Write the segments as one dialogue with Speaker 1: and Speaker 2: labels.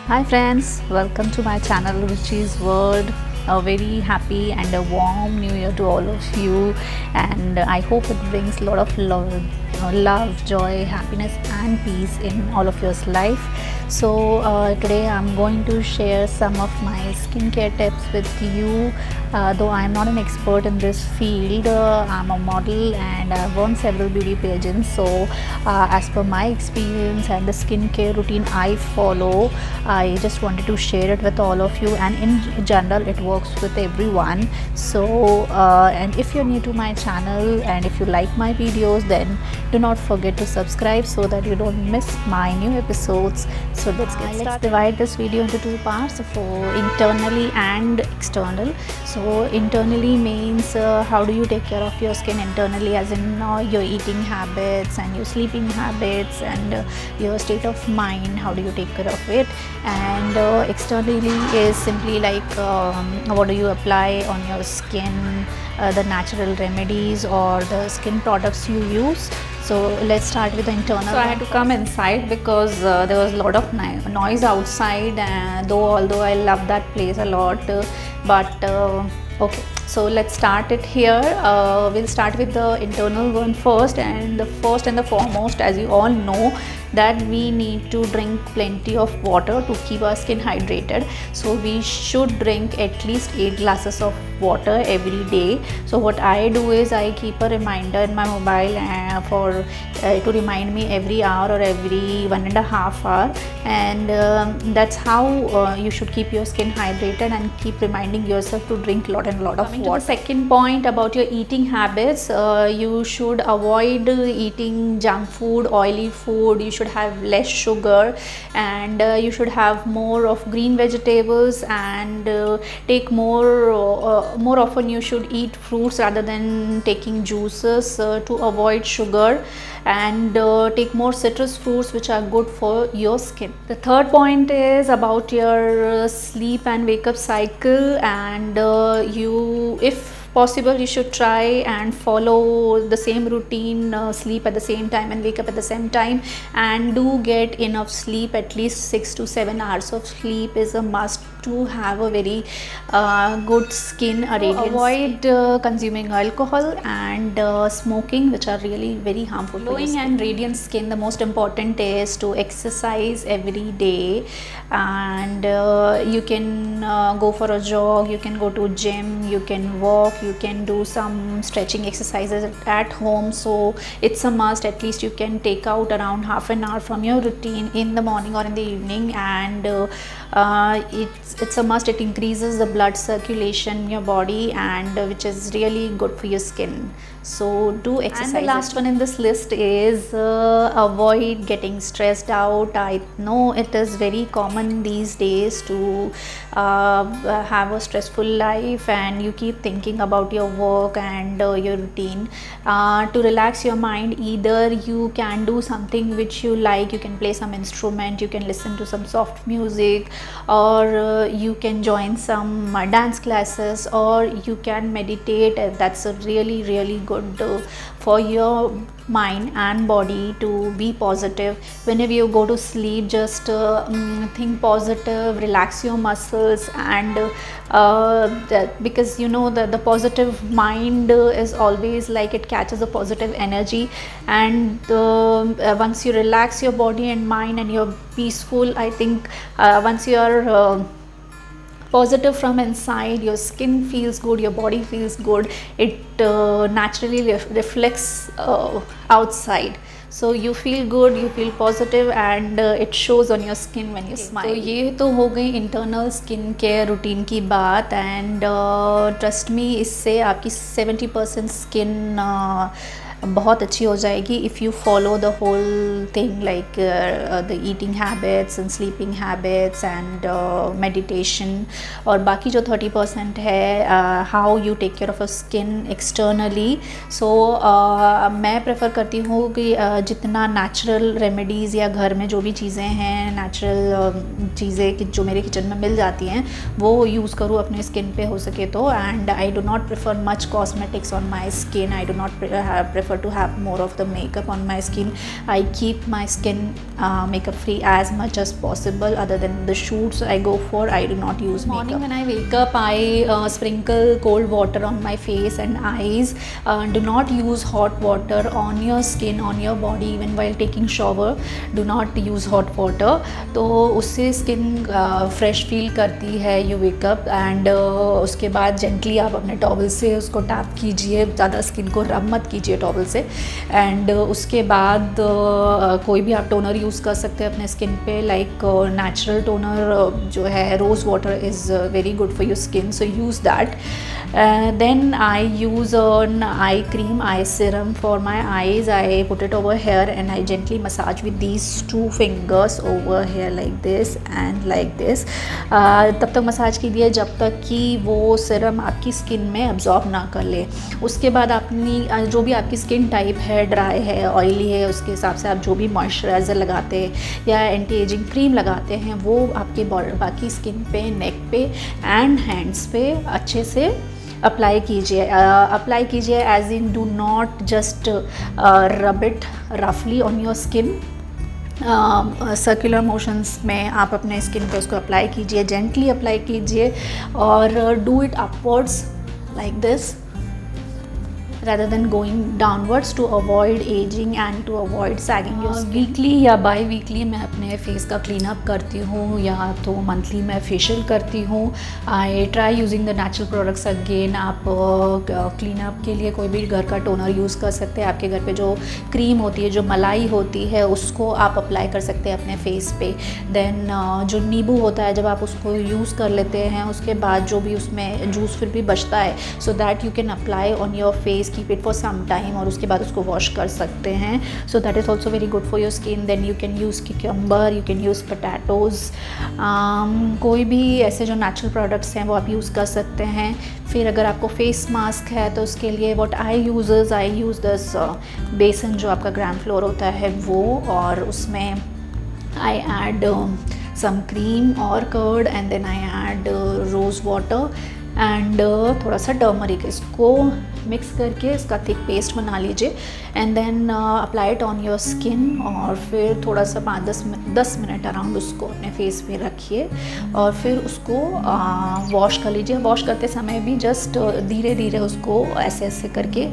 Speaker 1: Hi friends, welcome to my channel Ruchi's World. A very happy and a warm new year to all of you, and I hope it brings a lot of love, joy, happiness and peace in all of your life. So today I'm going to share some of my skincare tips with you. Though I'm not an expert in this field, I'm a model and I've won several beauty pageants. So as per my experience and the skincare routine I follow, I just wanted to share it with all of you, and in general it works with everyone. So and if you're new to my channel and if you like my videos, then do not forget to subscribe so that you don't miss my new episodes. So let's get started. Let's divide this video into two parts, for internally and external. So internally means how do you take care of your skin internally, as in your eating habits and your sleeping habits and your state of mind, how do you take care of it. And externally is simply like what do you apply on your skin, the natural remedies or the skin products you use. So let's start with the internal. So I had to come inside because there was a lot of noise outside, although I love that place a lot, but okay, so let's start it here. We'll start with the internal one first, and the first and the foremost, as you all know, that we need to drink plenty of water to keep our skin hydrated. So we should drink at least 8 glasses of water every day. So what I do is I keep a reminder in my mobile for to remind me every hour or every 1.5 hour, and that's how you should keep your skin hydrated and keep reminding yourself to drink a lot of water. Coming to the second point about your eating habits, you should avoid eating junk food, oily food. You should have less sugar, and you should have more of green vegetables, and take more often you should eat fruits rather than taking juices to avoid sugar, and take more citrus fruits which are good for your skin. The third point is about your sleep and wake up cycle, and if possible, you should try and follow the same routine, sleep at the same time and wake up at the same time, and do get enough sleep. At least 6 to 7 hours of sleep is a must to have a very good skin, a radiant avoid consuming alcohol and smoking, which are really very harmful. Glowing and radiant skin, the most important is to exercise every day, and you can go for a jog, you can go to gym, you can walk, you can do some stretching exercises at home. So it's a must, at least you can take out around half an hour from your routine in the morning or in the evening, and it's a must. It increases the blood circulation in your body, and which is really good for your skin. So do exercise. And the last one in this list is avoid getting stressed out. I know it is very common these days to have a stressful life, and you keep thinking about your work and your routine. To relax your mind, either you can do something which you like, you can play some instrument, you can listen to some soft music, or you can join some dance classes, or you can meditate. That's a really good for your mind and body to be positive. Whenever you go to sleep, just think positive, relax your muscles, and because you know that the positive mind is always like it catches a positive energy, and once you relax your body and mind and you're peaceful, I think once you are positive from inside, your skin feels good, your body feels good, it naturally reflects outside. So you feel good, you feel positive, and it shows on your skin when you smile. तो ये तो हो गई internal skin care routine की बात, and trust me, इससे आपकी 70% skin बहुत अच्छी हो जाएगी if you follow the whole thing, like the eating habits and sleeping habits and meditation. और बाकी जो 30% है, how you take care of a skin externally. So मैं प्रेफर करती हूँ कि जितना नेचुरल रेमेडीज़ या घर में जो भी चीज़ें हैं, नेचुरल चीज़ें कि जो मेरे किचन में मिल जाती हैं, वो यूज़ करूँ अपने स्किन पे हो सके तो. And I do not prefer much cosmetics on my skin. I do not prefer prefer to have more of the makeup on my skin. I keep my skin makeup free as much as possible. Other than the shoots I go for, I do not use makeup. Morning when I wake up, I sprinkle cold water on my face and eyes. Do not use hot water on your skin, on your body, even while taking shower. Do not use hot water. तो उससे skin fresh feel करती है. You wake up and उसके बाद gently आप अपने towel से उसको टैप कीजिए, ज़्यादा स्किन को रब मत कीजिए टॉवल से. एंड उसके बाद कोई भी आप टोनर यूज़ कर सकते हैं अपने स्किन पे. लाइक नेचुरल टोनर जो है, rose water is very good for your skin, so use that. Then I use an eye cream, eye serum for my eyes. I put it over here and I gently massage with these 2 fingers over here like this and like this. तब तक massage कीजिए जब तक कि वो serum आपकी skin में absorb ना कर ले. उसके बाद अपनी जो भी आपकी स्किन टाइप है, ड्राई है, ऑयली है, उसके हिसाब से आप जो भी मॉइस्चराइज़र लगाते हैं या एंटी एजिंग क्रीम लगाते हैं वो आपके बाकी स्किन पे, नेक पे एंड हैंड्स पे अच्छे से अप्लाई कीजिए. As in do not just rub it रफली on your skin. Circular motions में आप अपने स्किन पे उसको अप्लाई कीजिए, जेंटली अप्लाई कीजिए और do it upwards like this rather than going downwards to avoid aging and to avoid sagging your skin. Weekly या बाई वीकली मैं अपने फेस का क्लीन अप करती हूँ या तो मंथली मैं फेशियल करती हूँ. I try using the natural products again. आप क्लीन अप के लिए कोई भी घर का टोनर यूज़ कर सकते हैं. आपके घर पे जो क्रीम होती है, जो मलाई होती है, उसको आप अप्लाई कर सकते हैं अपने फेस पे. देन जो नींबू होता है, जब आप उसको यूज़ कर लेते हैं उसके बाद जो भी उसमें जूस फिर भी बचता है, so that you can apply on your face, keep it for some time और उसके बाद उसको वॉश कर सकते हैं. So that is also very good for your skin. Then you can use cucumber, you can use potatoes. कोई भी ऐसे जो नेचुरल प्रोडक्ट्स हैं वो आप यूज़ कर सकते हैं. फिर अगर आपको फेस मास्क है तो उसके लिए व्हाट आई यूज़ दिस बेसन जो आपका ग्राम फ्लोर होता है वो, और उसमें आई ऐड सम क्रीम और curd and then I add rose water and थोड़ा सा टर्मरिक. इसको मिक्स करके इसका थिक पेस्ट बना लीजिए and then apply it on your skin. और फिर थोड़ा सा 5-10 मिनट अराउंड उसको अपने फेस पे रखिए और फिर उसको वॉश कर लीजिए. वॉश करते समय भी जस्ट धीरे धीरे उसको ऐसे ऐसे करके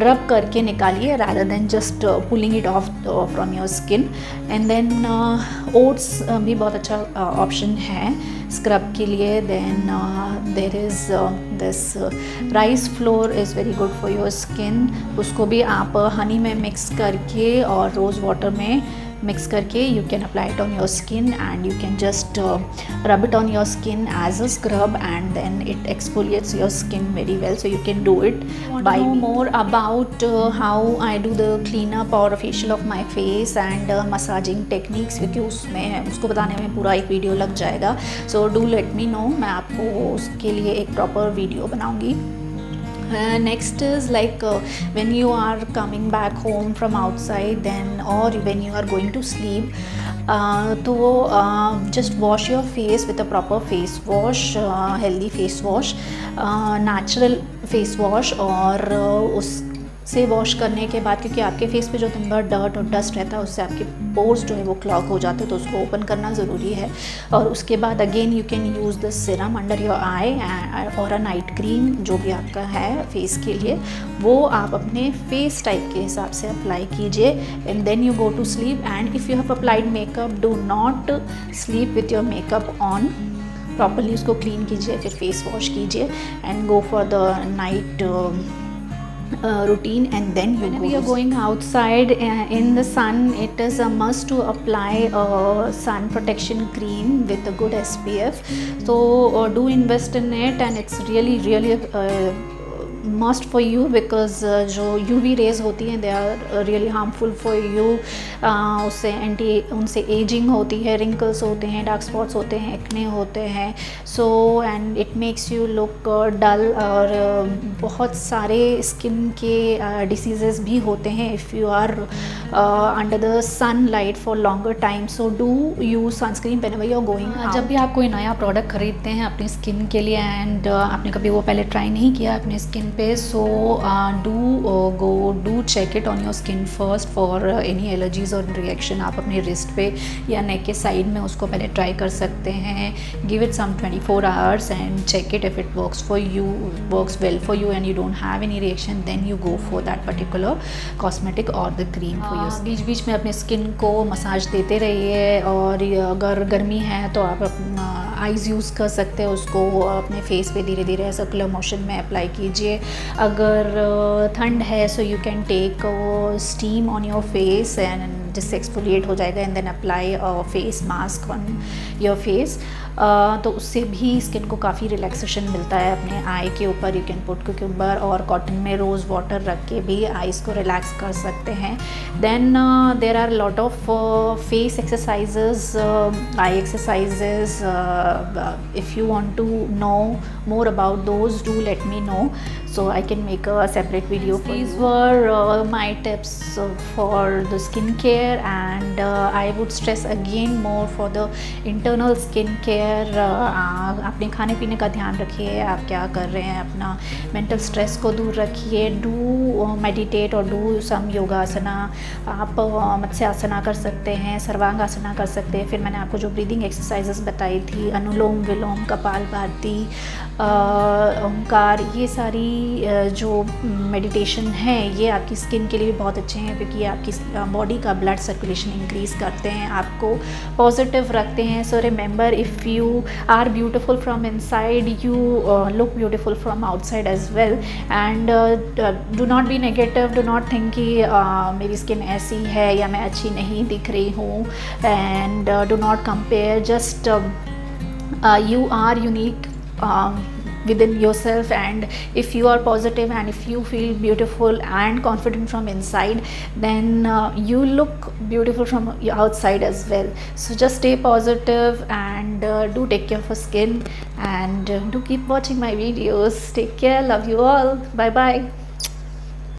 Speaker 1: रब करके निकालिए rather than just pulling it off from your skin. And then oats भी बहुत अच्छा ऑप्शन है स्क्रब के लिए. Then there is this rice flour is very good for your skin. उसको भी आप हनी में मिक्स करके और रोज़ वाटर में मिक्स करके you can apply it on your skin and you can just rub it on your skin as a scrub and then it exfoliates your skin very well. So you can do it. by know more about how I do the cleanup or facial of my face and massaging techniques, क्योंकि उसमें उसको बताने में पूरा एक video लग जाएगा. So do let me know, मैं आपको उसके लिए एक प्रॉपर वीडियो बनाऊँगी. Next is like when you are coming back home from outside then or when you are going to sleep, तो just wash your face with a proper face wash, healthy face wash, natural face wash. और उससे wash करने के बाद, क्योंकि आपके face पे जो दिन भर डर्ट और डस्ट रहता है उससे आपके पोर्स जो है वो क्लॉग हो जाते हैं, तो उसको ओपन करना ज़रूरी है. और उसके बाद again you can use the serum under your eye और अ नाइट क्रीम जो भी आपका है फेस के लिए, वो आप अपने फेस टाइप के हिसाब से अप्लाई कीजिए. And then you go to sleep. And if you have applied makeup, do not sleep with your makeup on. Properly उसको क्लीन कीजिए, फिर फेस वॉश कीजिए and go for the night routine. And then whenever you're going outside in the sun, it is a must to apply a sun protection cream with a good SPF. So do invest in it and it's really must for you because जो UV rays होती हैं they are really harmful for you. उनसे ageing होती है, wrinkles होते हैं, dark spots होते हैं, एक्ने होते हैं. So and it makes you look dull. और बहुत सारे स्किन के डिसीज़ेस भी होते हैं if you are under the sunlight for longer time. So do use sunscreen whenever you are going. जब भी आप कोई नया प्रोडक्ट खरीदते हैं अपनी स्किन के लिए एंड आपने कभी वो पहले ट्राई नहीं किया अपनी स्किन पे. So do check it on your skin first for any allergies और रिएक्शन. आप अपने रिस्ट पे या नेक के साइड में उसको पहले ट्राई कर सकते हैं. Give it some 24 hours and check it. If it works well for you and you don't have any reaction, then you go for that particular cosmetic or the cream for your skin. बीच बीच में अपने skin को massage देते रहिए. और अगर गर्मी है तो आप अपना आइज़ यूज़ कर सकते हैं, उसको अपने फेस पे धीरे धीरे सर्कुलर मोशन में अप्लाई कीजिए. अगर ठंड है so you can take steam on your face and जिससे एक्सफोलिएट हो जाएगा and then apply face mask on your face. तो उससे भी स्किन को काफ़ी रिलैक्सेशन मिलता है. अपने आई के ऊपर यू कैन पुट क्यूकम्बर और कॉटन में रोज़ वाटर रख के भी आईज़ को रिलैक्स कर सकते हैं. Then there are lot of face exercises, eye exercises. If you want to know more about those, do let me know so I can make a separate video for you. These were my tips for the skincare, and I would stress again more for the internal skincare. अपने खाने पीने का ध्यान रखिए, आप क्या कर रहे हैं, अपना मेंटल स्ट्रेस को दूर रखिए. डू मेडिटेट और डू सम योगासना. आप मत्स्यासना कर सकते हैं, सर्वांगासना कर सकते हैं. फिर मैंने आपको जो ब्रीदिंग एक्सरसाइजेस बताई थी, अनुलोम विलोम, कपालभाति, ओंकार, ये सारी जो मेडिटेशन है ये आपकी स्किन के लिए बहुत अच्छे हैं क्योंकि आपकी बॉडी का ब्लड सर्कुलेशन इंक्रीज़ करते हैं, आपको पॉजिटिव रखते हैं. So remember, if you are beautiful from inside, you look beautiful from outside as well. And do not be negative. Do not think कि मेरी स्किन ऐसी है या मैं अच्छी नहीं दिख रही हूँ. And do not compare. Just you are unique within yourself, and if you are positive and if you feel beautiful and confident from inside, then you look beautiful from outside as well. So just stay positive and do take care of your skin, and do keep watching my videos. Take care. Love you all. Bye bye.